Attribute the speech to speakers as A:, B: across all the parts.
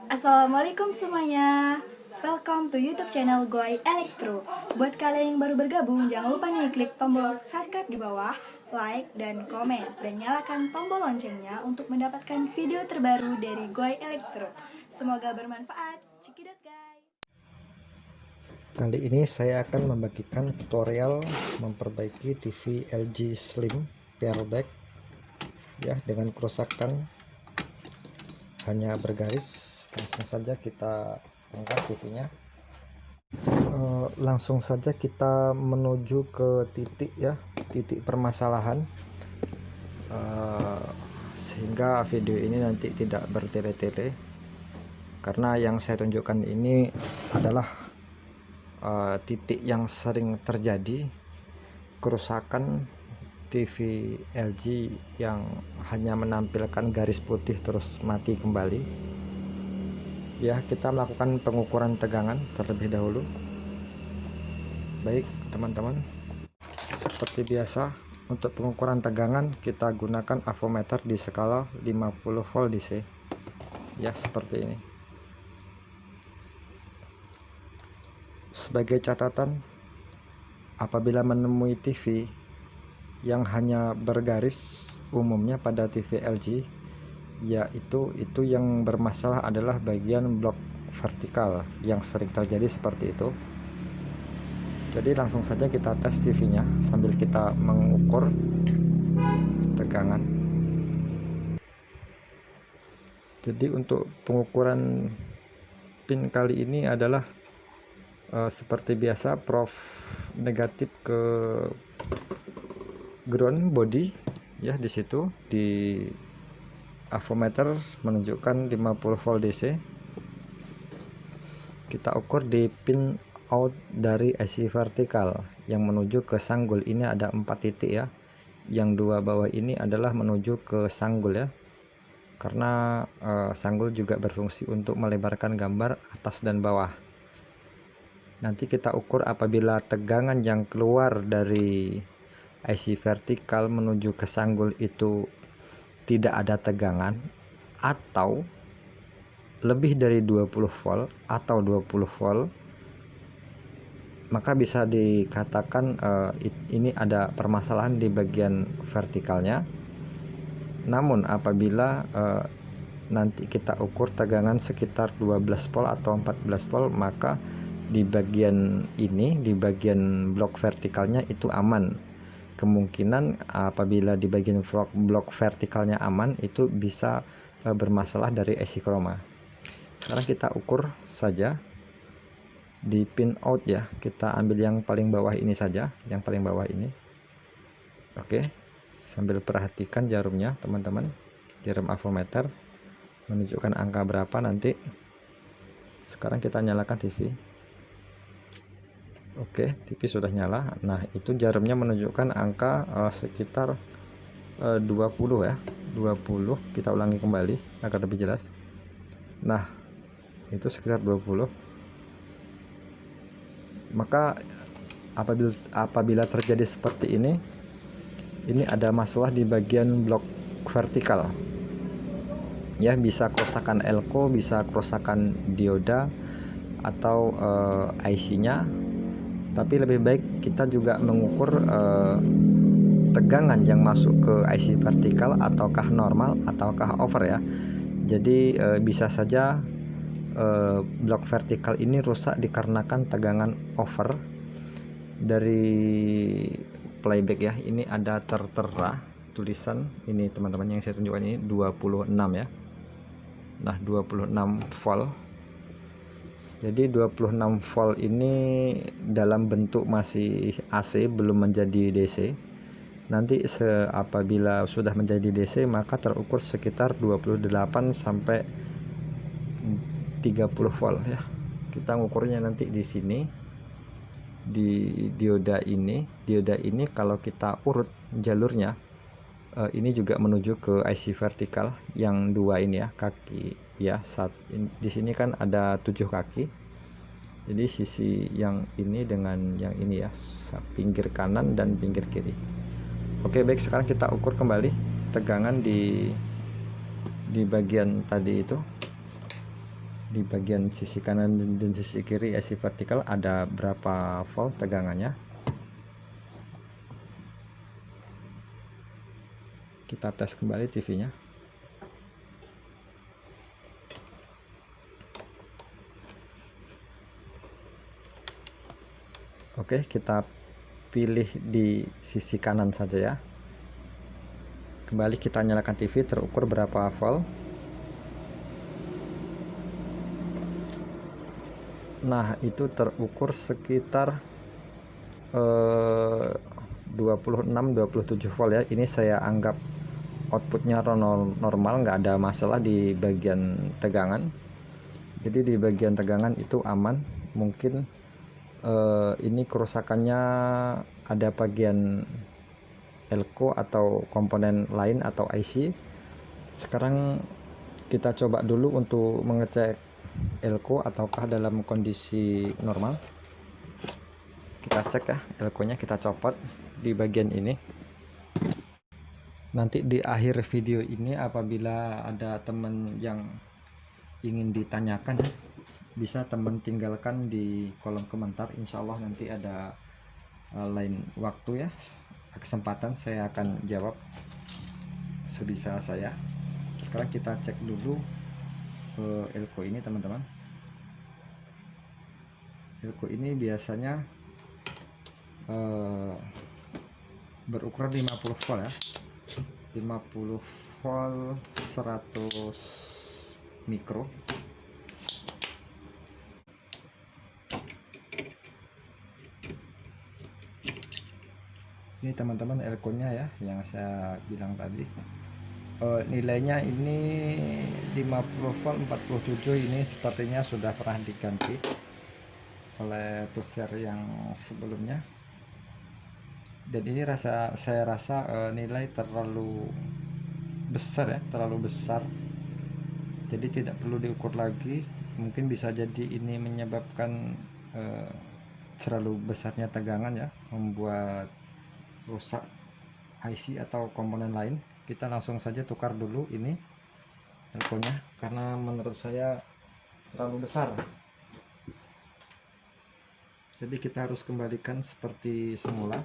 A: Assalamualaikum semuanya. Welcome to YouTube channel Goy Elektro. Buat kalian yang baru bergabung, jangan lupa nih klik tombol subscribe di bawah, like dan komen, dan nyalakan tombol loncengnya untuk mendapatkan video terbaru dari Goy Elektro. Semoga bermanfaat. Cekidot guys.
B: Kali ini saya akan membagikan tutorial memperbaiki TV LG Slim Pearlback ya, dengan kerusakan hanya bergaris. Langsung saja kita angkat TV-nya. Langsung saja kita menuju ke titik permasalahan, sehingga video ini nanti tidak bertele-tele, karena yang saya tunjukkan ini adalah titik yang sering terjadi kerusakan TV LG yang hanya menampilkan garis putih terus mati kembali. Ya, kita melakukan pengukuran tegangan terlebih dahulu. Baik teman-teman, seperti biasa untuk pengukuran tegangan kita gunakan avometer di skala 50 volt DC ya, seperti ini. Sebagai catatan, apabila menemui TV yang hanya bergaris, umumnya pada TV LG, yaitu yang bermasalah adalah bagian blok vertikal yang sering terjadi seperti itu. Jadi langsung saja kita tes TV-nya sambil kita mengukur tegangan. Jadi untuk pengukuran pin kali ini adalah seperti biasa, prof negatif ke ground body ya, di situ di avometer menunjukkan 50 volt DC. Kita ukur di pin out dari IC vertikal yang menuju ke sanggul. Ini ada 4 titik ya, yang 2 bawah ini adalah menuju ke sanggul ya, karena sanggul juga berfungsi untuk melebarkan gambar atas dan bawah. Nanti kita ukur apabila tegangan yang keluar dari IC vertikal menuju ke sanggul itu tidak ada tegangan atau lebih dari 20 volt atau 20 volt, maka bisa dikatakan ini ada permasalahan di bagian vertikalnya. Namun apabila nanti kita ukur tegangan sekitar 12 volt atau 14 volt, maka di bagian ini, di bagian blok vertikalnya itu aman. Kemungkinan apabila di bagian blok vertikalnya aman, itu bisa bermasalah dari IC chroma. Sekarang kita ukur saja di pin out ya, kita ambil yang paling bawah ini saja, yang paling bawah ini. Oke, sambil perhatikan jarumnya teman-teman, jarum avometer menunjukkan angka berapa nanti. Sekarang kita nyalakan TV. Oke, TV sudah nyala. Nah, itu jarumnya menunjukkan angka sekitar 20 ya, 20. Kita ulangi kembali agar lebih jelas. Nah, itu sekitar 20. Maka apabila terjadi seperti ini ada masalah di bagian blok vertikal ya, bisa kerusakan elko, bisa kerusakan dioda atau IC-nya. Tapi lebih baik kita juga mengukur tegangan yang masuk ke IC vertikal, ataukah normal ataukah over ya. Jadi bisa saja blok vertikal ini rusak dikarenakan tegangan over dari playback ya. Ini ada tertera tulisan ini teman-teman, yang saya tunjukkan ini 26 ya. Nah, 26 volt. Jadi 26 volt ini dalam bentuk masih AC, belum menjadi DC. Nanti apabila sudah menjadi DC, maka terukur sekitar 28 sampai 30 volt ya. Kita ngukurnya nanti di sini di dioda ini. Dioda ini kalau kita urut jalurnya, ini juga menuju ke IC vertikal yang 2 ini ya, kaki ya. Di sini kan ada 7 kaki. Jadi sisi yang ini dengan yang ini ya, pinggir kanan dan pinggir kiri. Oke, baik, sekarang kita ukur kembali tegangan di bagian tadi itu. di bagian sisi kanan dan sisi kiri IC vertikal ada berapa volt tegangannya. Kita tes kembali TV-nya. Oke, kita pilih di sisi kanan saja ya. Kembali kita nyalakan TV, terukur berapa volt. Nah, itu terukur sekitar 26-27 volt ya. Ini saya anggap outputnya normal, nggak ada masalah di bagian tegangan. Jadi di bagian tegangan itu aman. Mungkin ini kerusakannya ada bagian elko atau komponen lain atau IC. Sekarang kita coba dulu untuk mengecek elko ataukah dalam kondisi normal. Kita cek ya, elko-nya kita copot di bagian ini. Nanti di akhir video ini apabila ada teman yang ingin ditanyakan ya, bisa teman tinggalkan di kolom komentar. Insya Allah nanti ada lain waktu ya, kesempatan saya akan jawab sebisa saya. Sekarang kita cek dulu elko ini teman-teman. Elko ini biasanya berukuran 50 volt ya, 50 volt 100 mikro. Ini teman-teman elko-nya ya, yang saya bilang tadi. Nilainya ini 50 volt 47. Ini sepertinya sudah pernah diganti oleh toolshare yang sebelumnya. Dan ini saya rasa nilai terlalu besar ya, terlalu besar. Jadi tidak perlu diukur lagi. Mungkin bisa jadi ini menyebabkan terlalu besarnya tegangan ya, membuat rusak IC atau komponen lain. Kita langsung saja tukar dulu ini elko-nya, karena menurut saya terlalu besar. Jadi kita harus kembalikan seperti semula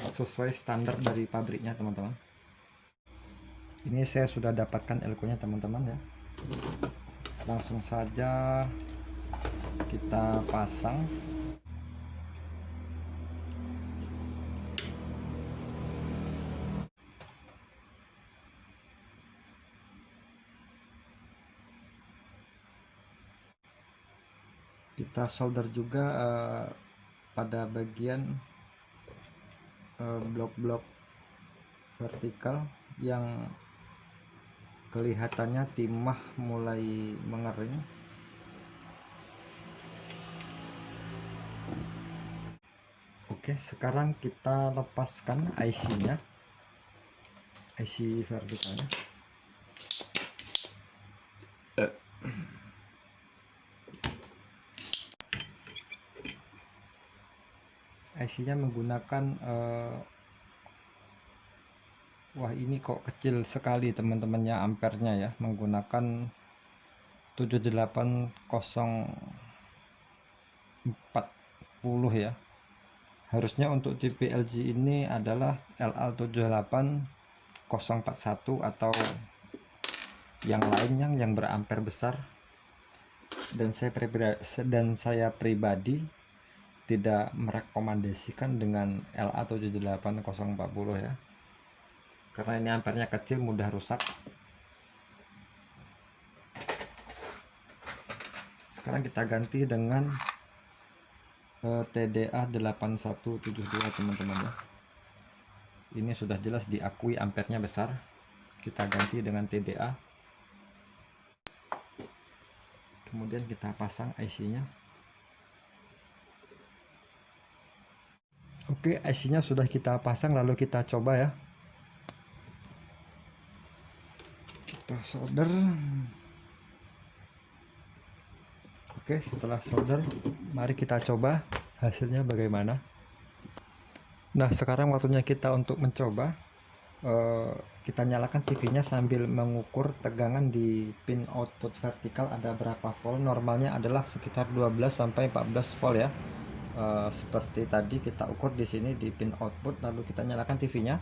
B: sesuai standar dari pabriknya teman-teman. Ini saya sudah dapatkan elko-nya teman-teman ya. Langsung saja kita pasang. Kita solder juga pada bagian blok-blok vertikal yang kelihatannya timah mulai mengering. Oke, sekarang kita lepaskan IC-nya, IC vertikalnya. IC-nya menggunakan wah ini kok kecil sekali teman-temannya, ampernya ya, menggunakan 78040 ya. Harusnya untuk tipe LG ini adalah LA78041 atau yang lain yang berampere besar. Dan saya pribadi tidak merekomendasikan dengan LA78040 ya, karena ini ampernya kecil, mudah rusak. Sekarang kita ganti dengan TDA 8172 teman-teman ya. Ini sudah jelas diakui ampernya besar. Kita ganti dengan TDA, kemudian kita pasang IC-nya. Oke, IC-nya sudah kita pasang, lalu kita coba ya. Kita solder. Oke, setelah solder, mari kita coba hasilnya bagaimana. Nah, sekarang waktunya kita untuk mencoba. kita nyalakan TV-nya sambil mengukur tegangan di pin output vertikal ada berapa volt. Normalnya adalah sekitar 12 sampai 14 volt ya. Seperti tadi kita ukur di sini di pin output, lalu kita nyalakan TV-nya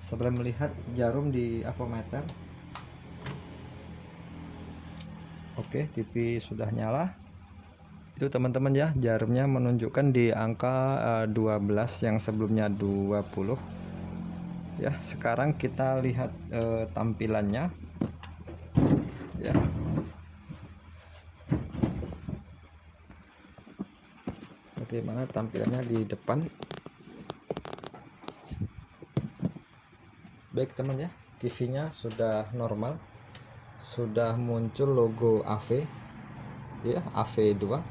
B: sebelum melihat jarum di avometer. Oke, TV sudah nyala. Itu teman-teman ya, jarumnya menunjukkan di angka 12 yang sebelumnya 20 ya. Sekarang kita lihat tampilannya ya. Bagaimana tampilannya di depan. Baik teman ya, TV-nya sudah normal, sudah muncul logo AV ya, AV2.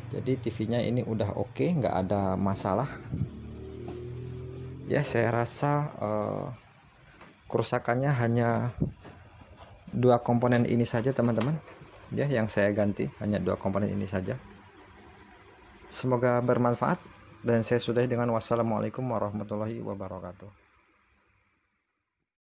B: Jadi TV-nya ini udah oke, nggak ada masalah ya. Saya rasa kerusakannya hanya dua komponen ini saja teman-teman ya, yang saya ganti hanya dua komponen ini saja. Semoga bermanfaat dan saya sudahi dengan wassalamualaikum warahmatullahi wabarakatuh.